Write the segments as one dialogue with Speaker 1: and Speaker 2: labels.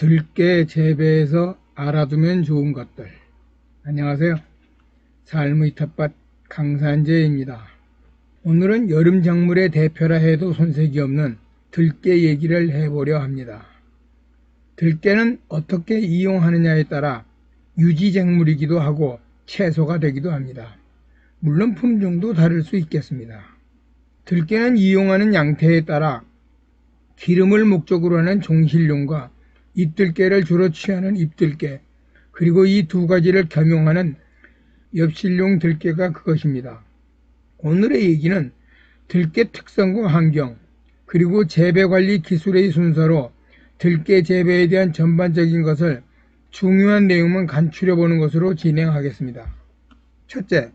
Speaker 1: 들깨 재배에서 알아두면 좋은 것들. 안녕하세요. 삶의 텃밭 강산재입니다. 오늘은 여름 작물의 대표라 해도 손색이 없는 들깨 얘기를 해보려 합니다. 들깨는 어떻게 이용하느냐에 따라 유지작물이기도 하고 채소가 되기도 합니다. 물론 품종도 다를 수 있겠습니다. 들깨는 이용하는 양태에 따라 기름을 목적으로 하는 종실용과 잎들깨를 주로 취하는 잎들깨, 그리고 이 두 가지를 겸용하는 엽실용 들깨가 그것입니다. 오늘의 얘기는 들깨 특성과 환경, 그리고 재배관리 기술의 순서로 들깨 재배에 대한 전반적인 것을 중요한 내용만 간추려보는 것으로 진행하겠습니다. 첫째,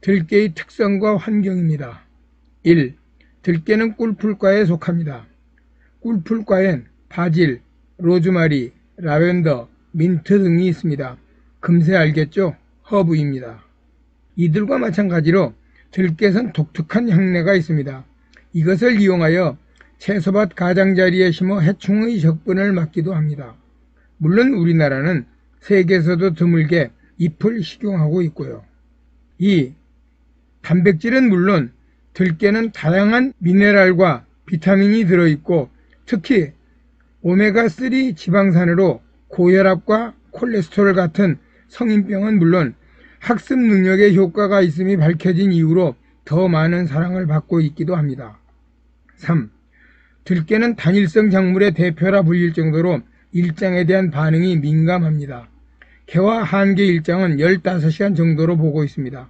Speaker 1: 들깨의 특성과 환경입니다. 1. 들깨는 꿀풀과에 속합니다. 꿀풀과엔 바질, 로즈마리, 라벤더, 민트 등이 있습니다. 금세 알겠죠? 허브입니다. 이들과 마찬가지로 들깨는 독특한 향내가 있습니다. 이것을 이용하여 채소밭 가장자리에 심어 해충의 적분을 막기도 합니다. 물론 우리나라는 세계에서도 드물게 잎을 식용하고 있고요. 2. 단백질은 물론 들깨는 다양한 미네랄과 비타민이 들어있고 특히 오메가3 지방산으로 고혈압과 콜레스테롤 같은 성인병은 물론 학습 능력에 효과가 있음이 밝혀진 이후로 더 많은 사랑을 받고 있기도 합니다. 3. 들깨는 단일성 작물의 대표라 불릴 정도로 일장에 대한 반응이 민감합니다. 개화 한개 일장은 15시간 정도로 보고 있습니다.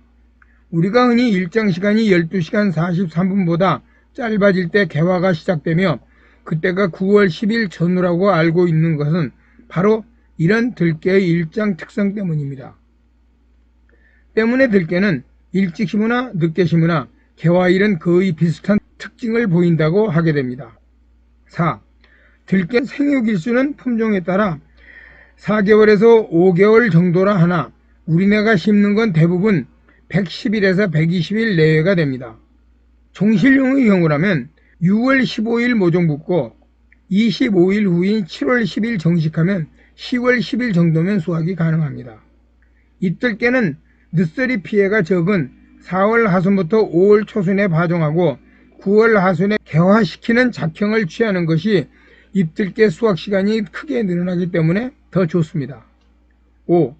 Speaker 1: 우리가 흔히 일장 시간이 12시간 43분보다 짧아질 때 개화가 시작되며 그때가 9월 10일 전후라고 알고 있는 것은 바로 이런 들깨의 일장 특성 때문입니다. 때문에 들깨는 일찍 심으나 늦게 심으나 개화일은 거의 비슷한 특징을 보인다고 하게 됩니다. 4. 들깨 생육일수는 품종에 따라 4개월에서 5개월 정도라 하나 우리네가 심는 건 대부분 110일에서 120일 내외가 됩니다. 종실용의 경우라면 6월 15일 모종 붓고 25일 후인 7월 10일 정식하면 10월 10일 정도면 수확이 가능합니다. 잎들깨는 늦서리 피해가 적은 4월 하순부터 5월 초순에 파종하고 9월 하순에 개화시키는 작형을 취하는 것이 잎들깨 수확 시간이 크게 늘어나기 때문에 더 좋습니다. 5.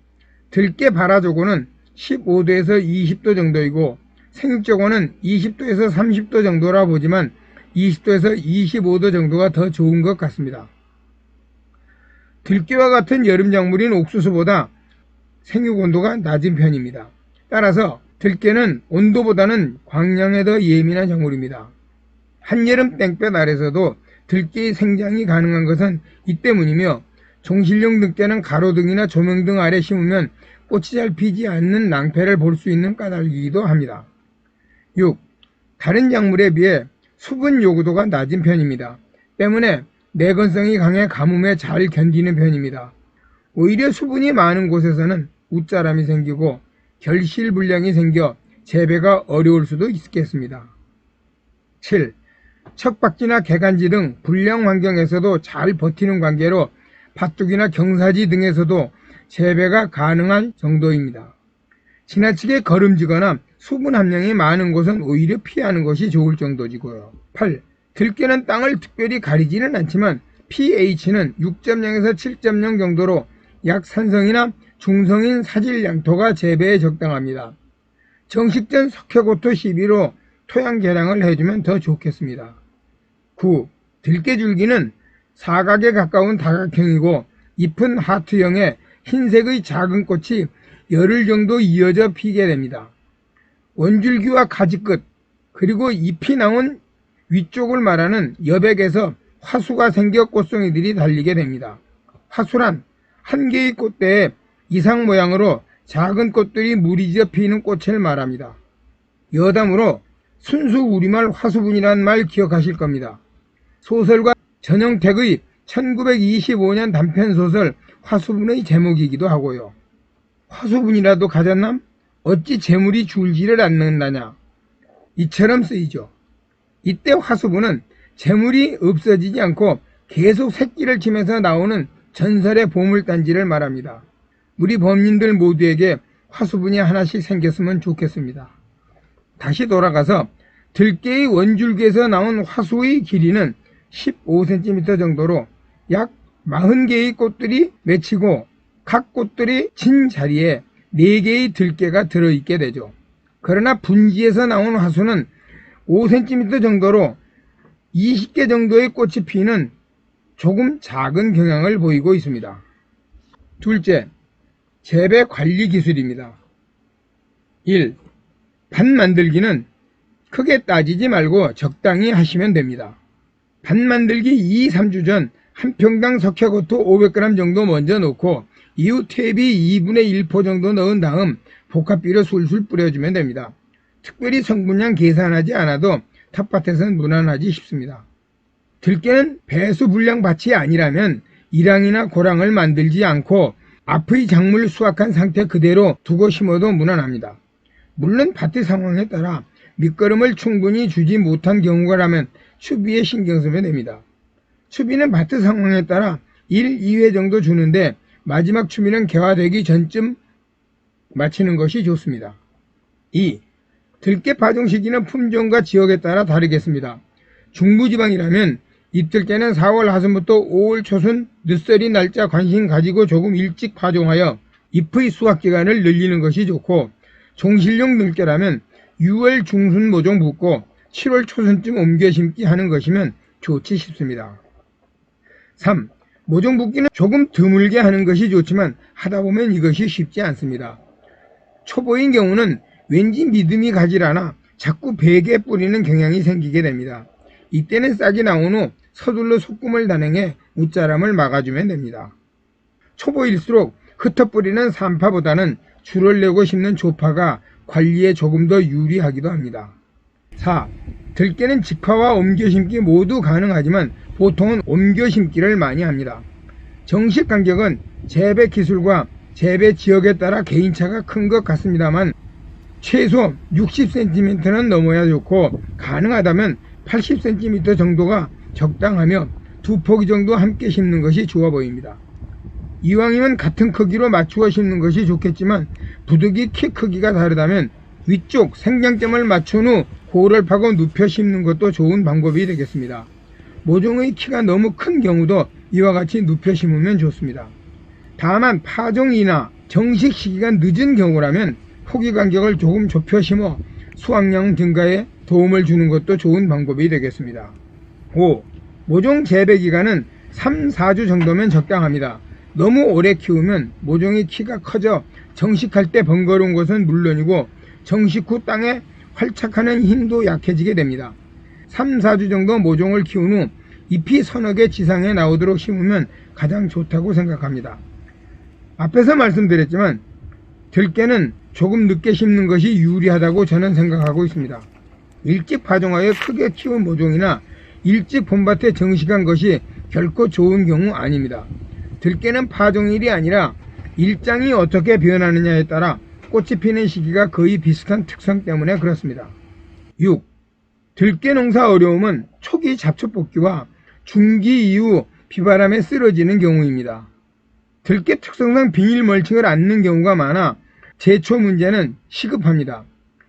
Speaker 1: 들깨 발화조고는 15도에서 20도 정도이고 생육조고는 20도에서 30도 정도라 보지만 20도에서 25도 정도가 더 좋은 것 같습니다. 들깨와 같은 여름 작물인 옥수수보다 생육 온도가 낮은 편입니다. 따라서 들깨는 온도보다는 광량에 더 예민한 작물입니다. 한여름 땡볕 아래서도 들깨의 생장이 가능한 것은 이 때문이며 종실용 들깨는 가로등이나 조명등 아래 심으면 꽃이 잘 피지 않는 낭패를 볼 수 있는 까닭이기도 합니다. 6. 다른 작물에 비해 수분 요구도가 낮은 편입니다. 때문에 내건성이 강해 가뭄에 잘 견디는 편입니다. 오히려 수분이 많은 곳에서는 웃자람이 생기고 결실불량이 생겨 재배가 어려울 수도 있겠습니다. 7. 척박지나 개간지 등 불량 환경에서도 잘 버티는 관계로 밭둑이나 경사지 등에서도 재배가 가능한 정도입니다. 지나치게 거름지거나 수분 함량이 많은 곳은 오히려 피하는 것이 좋을 정도지고요. 8. 들깨는 땅을 특별히 가리지는 않지만 pH는 6.0에서 7.0 정도로 약산성이나 중성인 사질 양토가 재배에 적당합니다. 정식전 석회고토 12로 토양 개량을 해주면 더 좋겠습니다. 9. 들깨줄기는 사각에 가까운 다각형이고 잎은 하트형의 흰색의 작은 꽃이 열흘 정도 이어져 피게 됩니다. 원줄기와 가지끝 그리고 잎이 나온 위쪽을 말하는 여백에서 화수가 생겨 꽃송이들이 달리게 됩니다. 화수란 한 개의 꽃대에 이상 모양으로 작은 꽃들이 무리지어 피는 꽃을 말합니다. 여담으로 순수 우리말 화수분이란 말 기억하실 겁니다. 소설가 전영택의 1925년 단편소설 화수분의 제목이기도 하고요. 화수분이라도 가졌남? 어찌 재물이 줄지를 않는다냐? 이처럼 쓰이죠. 이때 화수분은 재물이 없어지지 않고 계속 새끼를 치면서 나오는 전설의 보물단지를 말합니다. 우리 범인들 모두에게 화수분이 하나씩 생겼으면 좋겠습니다. 다시 돌아가서 들깨의 원줄기에서 나온 화수의 길이는 15cm 정도로 약 40개의 꽃들이 맺히고 각 꽃들이 진 자리에 4개의 들깨가 들어있게 되죠. 그러나 분지에서 나온 화수는 5cm 정도로 20개 정도의 꽃이 피는 조금 작은 경향을 보이고 있습니다. 둘째, 재배 관리 기술입니다. 1. 밭 만들기는 크게 따지지 말고 적당히 하시면 됩니다. 밭 만들기 2, 3주 전 한 평당 석회고토 500g 정도 먼저 넣고 이후 퇴비 2분의 1포 정도 넣은 다음 복합비료 술술 뿌려주면 됩니다. 특별히 성분량 계산하지 않아도 텃밭에서는 무난하지 싶습니다. 들깨는 배수 불량 밭이 아니라면 일항이나 고랑을 만들지 않고 앞의 작물 수확한 상태 그대로 두고 심어도 무난합니다. 물론 밭의 상황에 따라 밑거름을 충분히 주지 못한 경우라면 추비에 신경 쓰면 됩니다. 추비는 밭의 상황에 따라 1, 2회 정도 주는데 마지막 추비는 개화되기 전쯤 마치는 것이 좋습니다. 2. 들깨 파종 시기는 품종과 지역에 따라 다르겠습니다. 중부지방이라면 잎들깨는 4월 하순부터 5월 초순 늦서리 날짜 관심 가지고 조금 일찍 파종하여 잎의 수확기간을 늘리는 것이 좋고, 종실용 들깨라면 6월 중순 모종 붓고 7월 초순쯤 옮겨 심기 하는 것이면 좋지 싶습니다. 3. 모종 붓기는 조금 드물게 하는 것이 좋지만 하다보면 이것이 쉽지 않습니다. 초보인 경우는 왠지 믿음이 가질 않아 자꾸 베개 뿌리는 경향이 생기게 됩니다. 이때는 싹이 나온 후 서둘러 소금을 단행해 웃자람을 막아주면 됩니다. 초보일수록 흩어 뿌리는 산파보다는 줄을 내고 심는 조파가 관리에 조금 더 유리하기도 합니다. 4. 들깨는 직파와 옮겨심기 모두 가능하지만 보통은 옮겨심기를 많이 합니다. 정식 간격은 재배 기술과 재배 지역에 따라 개인차가 큰 것 같습니다만 최소 60cm는 넘어야 좋고 가능하다면 80cm 정도가 적당하며 두 포기 정도 함께 심는 것이 좋아 보입니다. 이왕이면 같은 크기로 맞추어 심는 것이 좋겠지만 부득이 키 크기가 다르다면 위쪽 생장점을 맞춘 후 고를 파고 눕혀 심는 것도 좋은 방법이 되겠습니다. 모종의 키가 너무 큰 경우도 이와 같이 눕혀 심으면 좋습니다. 다만 파종이나 정식 시기가 늦은 경우라면 포기 간격을 조금 좁혀 심어 수확량 증가에 도움을 주는 것도 좋은 방법이 되겠습니다. 5. 모종 재배 기간은 3, 4주 정도면 적당합니다. 너무 오래 키우면 모종의 키가 커져 정식할 때 번거로운 것은 물론이고 정식 후 땅에 활착하는 힘도 약해지게 됩니다. 3, 4주 정도 모종을 키운 후 잎이 서너 개 지상에 나오도록 심으면 가장 좋다고 생각합니다. 앞에서 말씀드렸지만 들깨는 조금 늦게 심는 것이 유리하다고 저는 생각하고 있습니다. 일찍 파종하여 크게 키운 모종이나 일찍 봄밭에 정식한 것이 결코 좋은 경우 아닙니다. 들깨는 파종일이 아니라 일장이 어떻게 변하느냐에 따라 꽃이 피는 시기가 거의 비슷한 특성 때문에 그렇습니다. 6. 들깨 농사 어려움은 초기 잡초 뽑기와 중기 이후 비바람에 쓰러지는 경우입니다. 들깨 특성상 비닐 멀칭을 않는 경우가 많아 제초 문제는 시급합니다.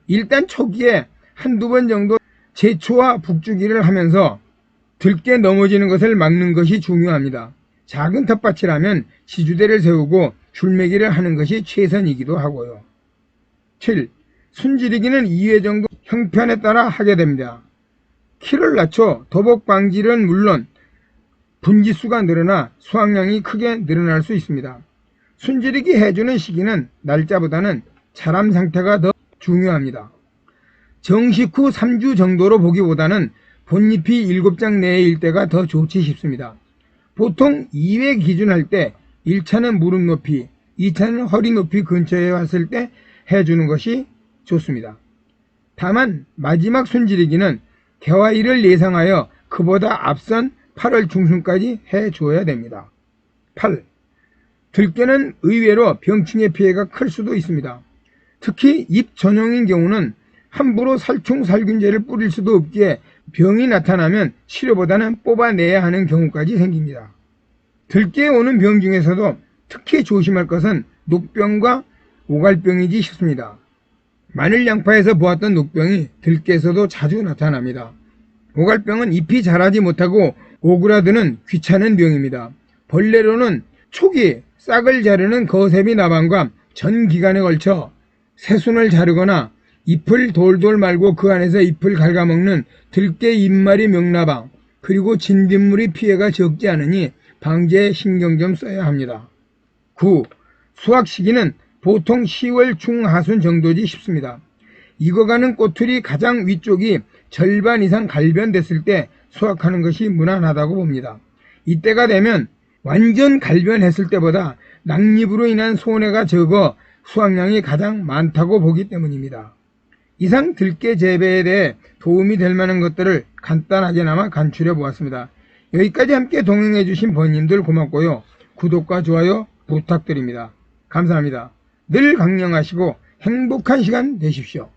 Speaker 1: 일단 초기에 한두 번 정도 제초와 북주기를 하면서 들깨 넘어지는 것을 막는 것이 중요합니다. 작은 텃밭이라면 지주대를 세우고 줄매기를 하는 것이 최선이기도 하고요. 7. 순지리기는 2회 정도 형편에 따라 하게 됩니다. 키를 낮춰 도복 방지는 물론 분지수가 늘어나 수확량이 크게 늘어날 수 있습니다. 순지리기 해주는 시기는 날짜보다는 자람 상태가 더 중요합니다. 정식 후 3주 정도로 보기보다는 본잎이 7장 내일 때가 더 좋지 싶습니다. 보통 2회 기준할 때 1차는 무릎 높이, 2차는 허리 높이 근처에 왔을 때 해주는 것이 좋습니다. 다만 마지막 순지리기는 개화일을 예상하여 그보다 앞선 8월 중순까지 해줘야 됩니다. 8. 들깨는 의외로 병충해 피해가 클 수도 있습니다. 특히 잎 전용인 경우는 함부로 살충 살균제를 뿌릴 수도 없기에 병이 나타나면 치료보다는 뽑아내야 하는 경우까지 생깁니다. 들깨에 오는 병 중에서도 특히 조심할 것은 녹병과 오갈병이지 싶습니다. 마늘 양파에서 보았던 녹병이 들깨에서도 자주 나타납니다. 오갈병은 잎이 자라지 못하고 오그라드는 귀찮은 병입니다. 본래로는 초기 싹을 자르는 거세비 나방과 전 기간에 걸쳐 새순을 자르거나 잎을 돌돌 말고 그 안에서 잎을 갉아먹는 들깨 잎말이 명나방, 그리고 진딧물이 피해가 적지 않으니 방제에 신경 좀 써야 합니다. 9. 수확 시기는 보통 10월 중하순 정도지 싶습니다. 익어가는 꼬투리 가장 위쪽이 절반 이상 갈변됐을 때 수확하는 것이 무난하다고 봅니다. 이때가 되면 완전 갈변했을 때보다 낙립으로 인한 손해가 적어 수확량이 가장 많다고 보기 때문입니다. 이상 들깨 재배에 대해 도움이 될 만한 것들을 간단하게나마 간추려 보았습니다. 여기까지 함께 동행해 주신 번님들 고맙고요. 구독과 좋아요 부탁드립니다. 감사합니다. 늘 강령하시고 행복한 시간 되십시오.